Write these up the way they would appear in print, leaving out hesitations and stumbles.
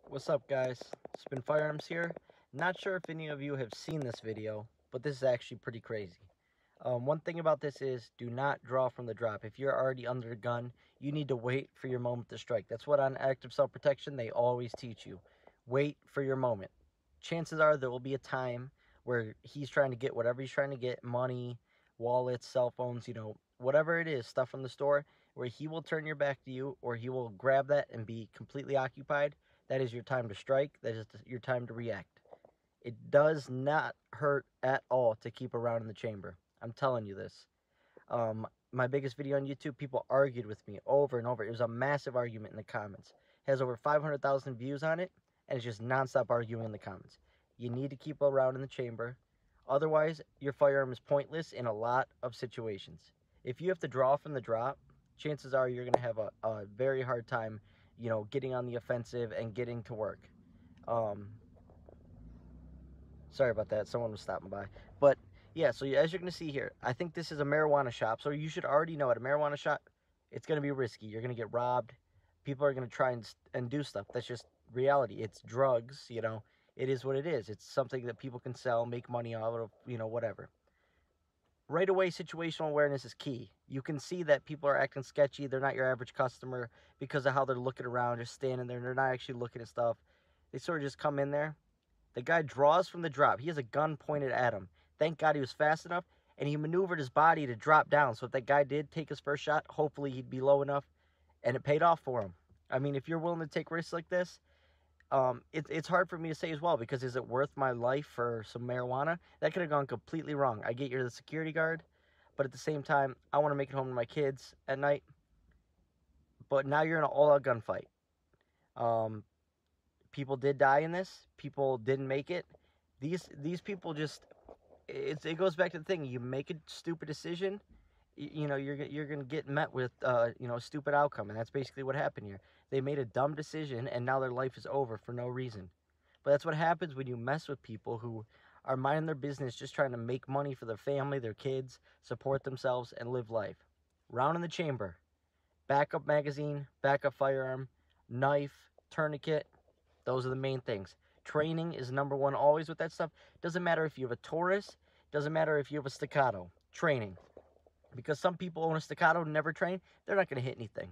What's up, guys? Spin Firearms here. Not sure if any of you have seen this video, but this is actually pretty crazy. One thing about this is do not draw from the drop. If you're already under the gun, you need to wait for your moment to strike. That's what on active self-protection they always teach you. Wait for your moment. Chances are there will be a time where he's trying to get whatever he's trying to get, money, wallets, cell phones, whatever it is, stuff from the store, where he will turn your back to you or he will grab that and be completely occupied. That is your time to strike. That is your time to react. It does not hurt at all to keep a round in the chamber. I'm telling you this. My biggest video on YouTube, people argued with me over and over. It was a massive argument in the comments. It has over 500,000 views on it, and it's just nonstop arguing in the comments. You need to keep a round in the chamber. Otherwise, your firearm is pointless in a lot of situations. If you have to draw from the drop, chances are you're going to have a very hard time, getting on the offensive and getting to work. Sorry about that. Someone was stopping by. But yeah, so as you're going to see here, I think this is a marijuana shop. So you should already know at a marijuana shop, it's going to be risky. You're going to get robbed. People are going to try and do stuff. That's just reality. It's drugs, It is what it is. It's something that people can sell, make money out of, whatever. Right away, situational awareness is key. You can see that people are acting sketchy. They're not your average customer because of how they're looking around, just standing there. And they're not actually looking at stuff. They sort of just come in there. The guy draws from the drop. He has a gun pointed at him. Thank God he was fast enough, and he maneuvered his body to drop down. So if that guy did take his first shot, hopefully he'd be low enough, and it paid off for him. I mean, if you're willing to take risks like this, it's hard for me to say as well, because is it worth my life for some marijuana? That could have gone completely wrong. I get you're the security guard, but at the same time, I want to make it home to my kids at night. But now you're in an all-out gunfight. People did die in this. People didn't make it. These people just it goes back to the thing. You make a stupid decision, you're gonna get met with a stupid outcome, and that's basically what happened here. They made a dumb decision, and now their life is over for no reason. But that's what happens when you mess with people who are minding their business, just trying to make money for their family, their kids, support themselves, and live life. Round in the chamber, backup magazine, backup firearm, knife, tourniquet. Those are the main things. Training is number one always with that stuff. Doesn't matter if you have a Taurus. Doesn't matter if you have a staccato. Training. Because some people own a staccato and never train, they're not going to hit anything.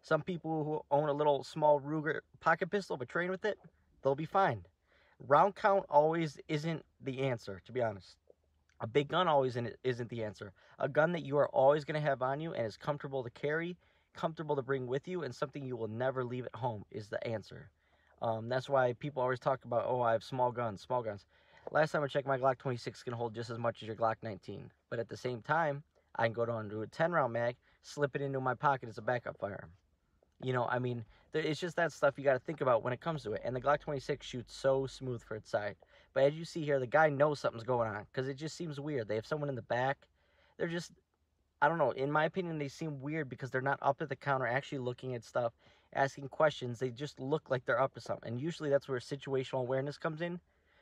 Some people who own a little small Ruger pocket pistol but train with it, they'll be fine. Round count always isn't the answer, to be honest. A big gun always isn't the answer. A gun that you are always going to have on you and is comfortable to carry, comfortable to bring with you, and something you will never leave at home is the answer. That's why people always talk about, oh, I have small guns, small guns. Last time I checked, my Glock 26 can hold just as much as your Glock 19. But at the same time, I can go down to a 10-round mag, slip it into my pocket as a backup firearm. I mean, it's just that stuff you got to think about when it comes to it. And the Glock 26 shoots so smooth for its side. But as you see here, the guy knows something's going on because it just seems weird. They have someone in the back. They're just, I don't know. In my opinion, they seem weird because they're not up at the counter actually looking at stuff, asking questions. They just look like they're up to something. And usually that's where situational awareness comes in.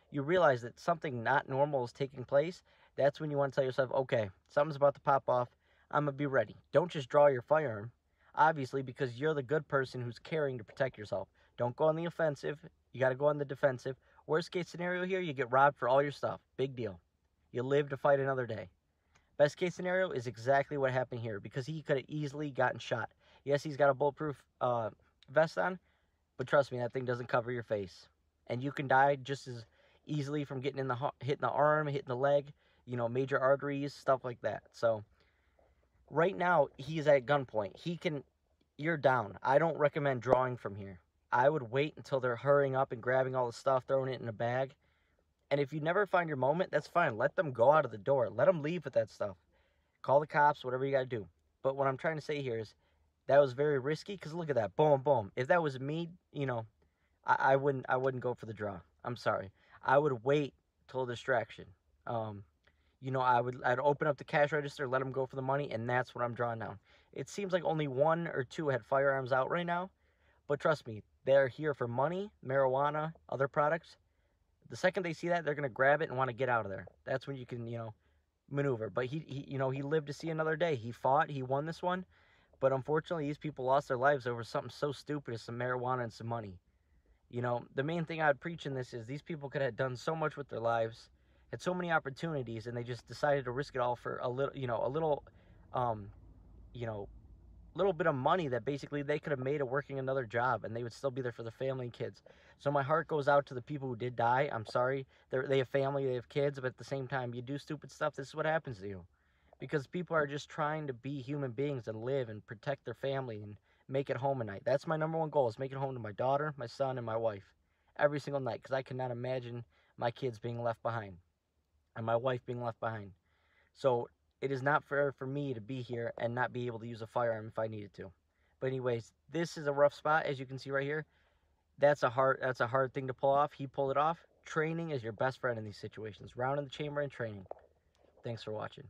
You realize that something not normal is taking place. That's when you want to tell yourself, okay, something's about to pop off. I'm going to be ready. Don't just draw your firearm, obviously, because you're the good person who's carrying to protect yourself. Don't go on the offensive. You got to go on the defensive. Worst case scenario here, you get robbed for all your stuff. Big deal. You live to fight another day. Best case scenario is exactly what happened here, because he could have easily gotten shot. Yes, he's got a bulletproof vest on, but trust me, that thing doesn't cover your face. And you can die just as easily from getting hitting the arm, hitting the leg, major arteries, stuff like that. So right now, he's at gunpoint. You're down. I don't recommend drawing from here. I would wait until they're hurrying up and grabbing all the stuff, throwing it in a bag. And if you never find your moment, that's fine. Let them go out of the door. Let them leave with that stuff. Call the cops, whatever you got to do. But what I'm trying to say here is that was very risky, because look at that. Boom, boom. If that was me, I wouldn't go for the draw. I'm sorry. I would wait till a distraction. I'd open up the cash register, let them go for the money, and that's what I'm drawing down. It seems like only one or two had firearms out right now, but trust me, they're here for money, marijuana, other products. The second they see that, they're gonna grab it and want to get out of there. That's when you can, maneuver. But he lived to see another day. He fought, he won this one, but unfortunately, these people lost their lives over something so stupid as some marijuana and some money. You know, the main thing I'd preach in this is these people could have done so much with their lives, had so many opportunities, and they just decided to risk it all for a little, um, you know, little bit of money that basically they could have made it working another job, and they would still be there for the family and kids. So my heart goes out to the people who did die. I'm sorry. They have family, they have kids, but at the same time, you do stupid stuff, this is what happens to you. Because people are just trying to be human beings and live and protect their family and make it home at night. That's my number one goal, is make it home to my daughter, my son, and my wife every single night, because I cannot imagine my kids being left behind and my wife being left behind. So it is not fair for me to be here and not be able to use a firearm if I needed to. But anyways, this is a rough spot, as you can see right here. That's a hard thing to pull off. He pulled it off. Training is your best friend in these situations. Round in the chamber and training. Thanks for watching.